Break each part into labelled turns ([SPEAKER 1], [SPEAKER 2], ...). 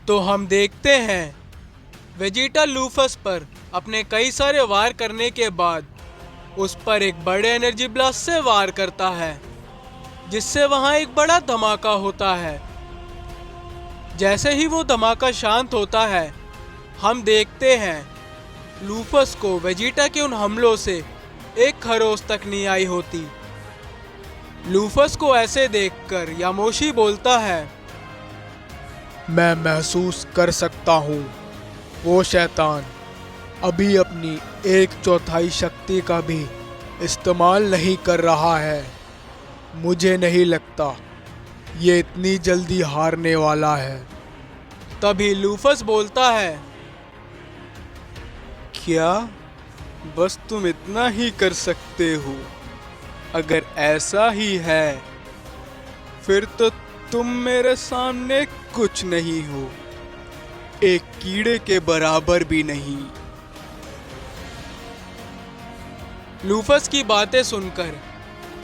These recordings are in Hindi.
[SPEAKER 1] तो हम देखते हैं वेजिटा लूफस पर अपने कई सारे वार करने के बाद उस पर एक बड़े एनर्जी ब्लास्ट से वार करता है, जिससे वहां एक बड़ा धमाका होता है। जैसे ही वो धमाका शांत होता है, हम देखते हैं लूफस को वेजिटा के उन हमलों से एक खरोच तक नहीं आई होती। लूफस को ऐसे देखकर यामोशी बोलता है,
[SPEAKER 2] मैं महसूस कर सकता हूँ वो शैतान अभी अपनी 1/4 शक्ति का भी इस्तेमाल नहीं कर रहा है। मुझे नहीं लगता ये इतनी जल्दी हारने वाला है।
[SPEAKER 1] तभी लूफस बोलता है,
[SPEAKER 3] क्या बस तुम इतना ही कर सकते हो? अगर ऐसा ही है फिर तो तुम मेरे सामने कुछ नहीं हो, एक कीड़े के बराबर भी नहीं।
[SPEAKER 1] लूफस की बातें सुनकर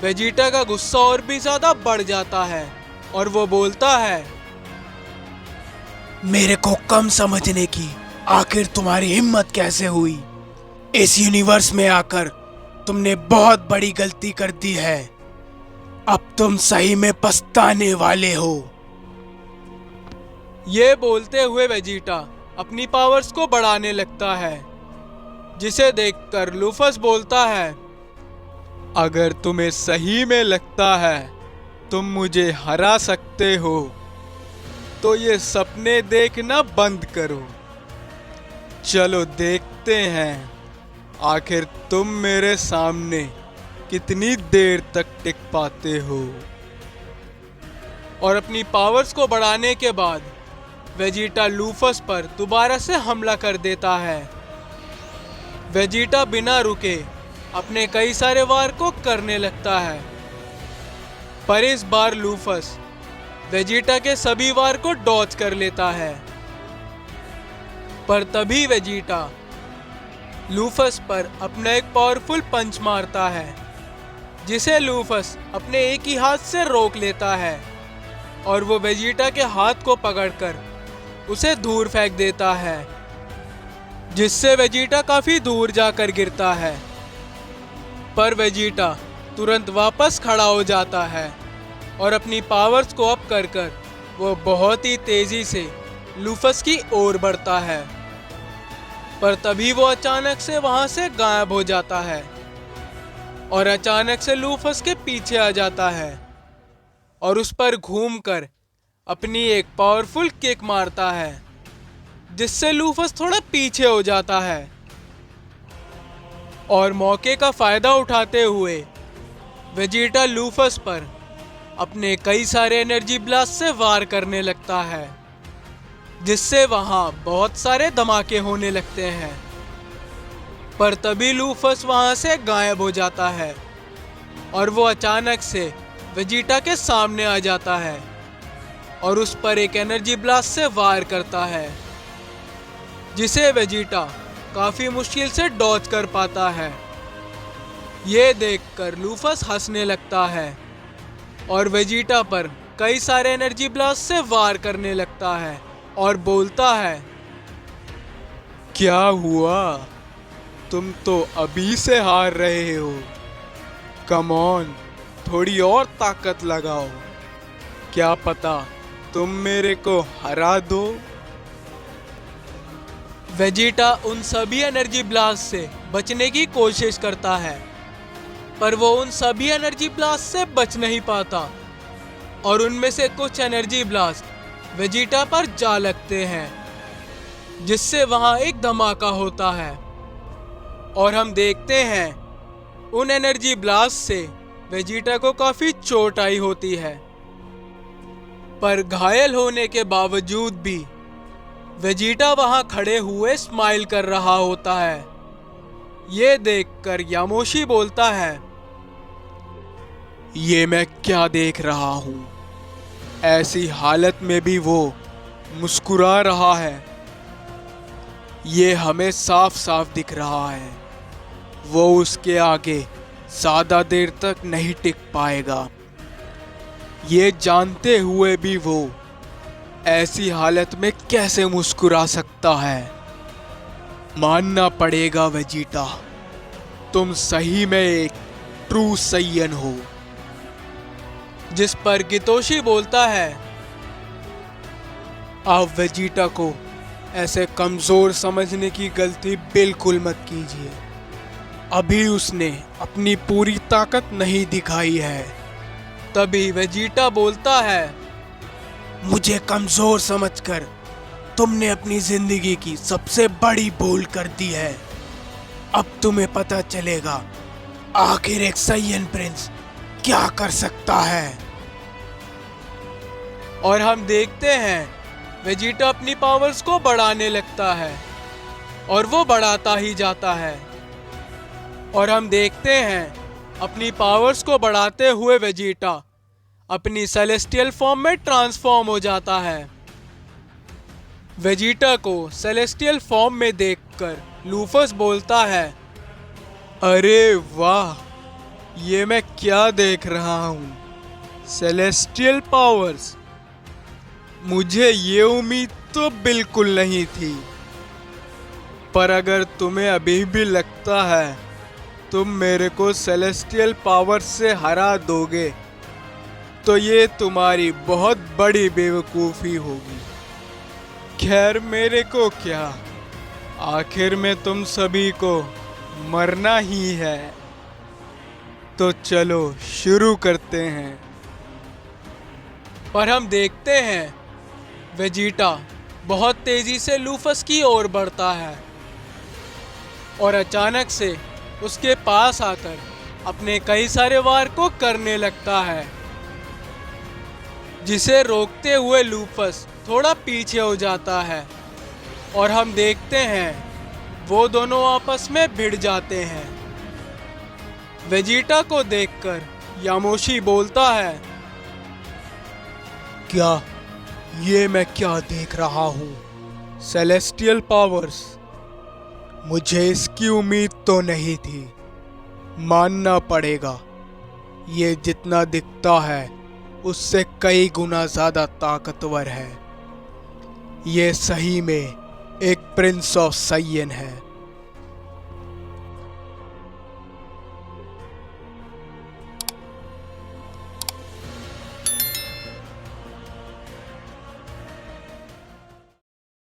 [SPEAKER 1] वेजिटा का गुस्सा और भी ज्यादा बढ़ जाता है और वो बोलता है,
[SPEAKER 2] मेरे को कम समझने की आखिर तुम्हारी हिम्मत कैसे हुई? इस यूनिवर्स में आकर तुमने बहुत बड़ी गलती कर दी है। अब तुम सही में पछताने वाले हो।
[SPEAKER 1] ये बोलते हुए वेजिटा अपनी पावर्स को बढ़ाने लगता है, जिसे देखकर लूफस बोलता है,
[SPEAKER 3] अगर तुम्हें सही में लगता है तुम मुझे हरा सकते हो तो ये सपने देखना बंद करो। चलो देखते हैं आखिर तुम मेरे सामने कितनी देर तक टिक पाते हो।
[SPEAKER 1] और अपनी पावर्स को बढ़ाने के बाद वेजिटा लूफस पर दोबारा से हमला कर देता है। वेजिटा बिना रुके अपने कई सारे वार को करने लगता है, पर इस बार लूफस वेजिटा के सभी वार को डॉच कर लेता है। पर तभी वेजिटा लूफस पर अपना एक पावरफुल पंच मारता है, जिसे लूफस अपने एक ही हाथ से रोक लेता है और वो वेजिटा के हाथ को पकड़कर उसे दूर फेंक देता है, जिससे वेजिटा काफी दूर जाकर गिरता है। पर वेजिटा तुरंत वापस खड़ा हो जाता है और अपनी पावर्स को अप कर वो बहुत ही तेजी से लूफस की ओर बढ़ता है। पर तभी वो अचानक से वहां से गायब हो जाता है और अचानक से लूफस के पीछे आ जाता है और उस पर घूमकर अपनी एक पावरफुल किक मारता है, जिससे लूफस थोड़ा पीछे हो जाता है। और मौके का फायदा उठाते हुए वेजिटा लूफस पर अपने कई सारे एनर्जी ब्लास्ट से वार करने लगता है, जिससे वहां बहुत सारे धमाके होने लगते हैं। पर तभी लूफस वहां से गायब हो जाता है और वो अचानक से वेजिटा के सामने आ जाता है और उस पर एक एनर्जी ब्लास्ट से वार करता है, जिसे वेजिटा काफी मुश्किल से डॉच कर पाता है। ये देखकर लूफस हंसने लगता है और वेजिटा पर कई सारे एनर्जी ब्लास्ट से वार करने लगता है और बोलता है,
[SPEAKER 3] क्या हुआ? तुम तो अभी से हार रहे हो। कम ऑन, थोड़ी और ताकत लगाओ, क्या पता तुम मेरे को हरा दो।
[SPEAKER 1] वेजिटा उन सभी एनर्जी ब्लास्ट से बचने की कोशिश करता है, पर वो उन सभी एनर्जी ब्लास्ट से बच नहीं पाता और उनमें से कुछ एनर्जी ब्लास्ट वेजिटा पर जा लगते हैं, जिससे वहां एक धमाका होता है और हम देखते हैं उन एनर्जी ब्लास्ट से वेजिटा को काफी चोट आई होती है। पर घायल होने के बावजूद भी वेजिटा वहां खड़े हुए स्माइल कर रहा होता है। ये देखकर यामोशी बोलता है,
[SPEAKER 3] ये मैं क्या देख रहा हूँ? ऐसी हालत में भी वो मुस्कुरा रहा है। ये हमें साफ साफ दिख रहा है वो उसके आगे ज्यादा देर तक नहीं टिक पाएगा। ये जानते हुए भी वो ऐसी हालत में कैसे मुस्कुरा सकता है? मानना पड़ेगा वेजिटा, तुम सही में एक ट्रू सैयन हो।
[SPEAKER 1] जिस पर गितोशी बोलता है,
[SPEAKER 2] आप वेजिटा को ऐसे कमजोर समझने की गलती बिल्कुल मत कीजिए। अभी उसने अपनी पूरी ताकत नहीं दिखाई है।
[SPEAKER 1] तभी वेजिटा बोलता है,
[SPEAKER 2] मुझे कमजोर समझकर तुमने अपनी जिंदगी की सबसे बड़ी भूल कर दी है। अब तुम्हें पता चलेगा आखिर एक सैयन प्रिंस क्या कर सकता है।
[SPEAKER 1] और हम देखते हैं वेजिटा अपनी पावर्स को बढ़ाने लगता है और वो बढ़ाता ही जाता है। और हम देखते हैं अपनी पावर्स को बढ़ाते हुए वेजिटा अपनी सेलेस्टियल फॉर्म में ट्रांसफॉर्म हो जाता है। वेजिटा को सेलेस्टियल फॉर्म में देखकर लूफस बोलता है,
[SPEAKER 3] अरे वाह, ये मैं क्या देख रहा हूँ, सेलेस्टियल पावर्स। मुझे ये उम्मीद तो बिल्कुल नहीं थी। पर अगर तुम्हें अभी भी लगता है तुम मेरे को सेलेस्टियल पावर्स से हरा दोगे, तो ये तुम्हारी बहुत बड़ी बेवकूफ़ी होगी। खैर, मेरे को क्या, आखिर में तुम सभी को मरना ही है। तो चलो शुरू करते हैं।
[SPEAKER 1] पर हम देखते हैं वेजिटा बहुत तेजी से लूफस की ओर बढ़ता है और अचानक से उसके पास आकर अपने कई सारे वार को करने लगता है, जिसे रोकते हुए लूफस थोड़ा पीछे हो जाता है। और हम देखते हैं वो दोनों आपस में भिड़ जाते हैं। वेजिटा को देखकर यामोशी बोलता है,
[SPEAKER 2] क्या ये मैं क्या देख रहा हूँ, सेलेस्टियल पावर्स? मुझे इसकी उम्मीद तो नहीं थी। मानना पड़ेगा, ये जितना दिखता है उससे कई गुना ज्यादा ताकतवर है। ये सही में एक प्रिंस ऑफ सैयन है।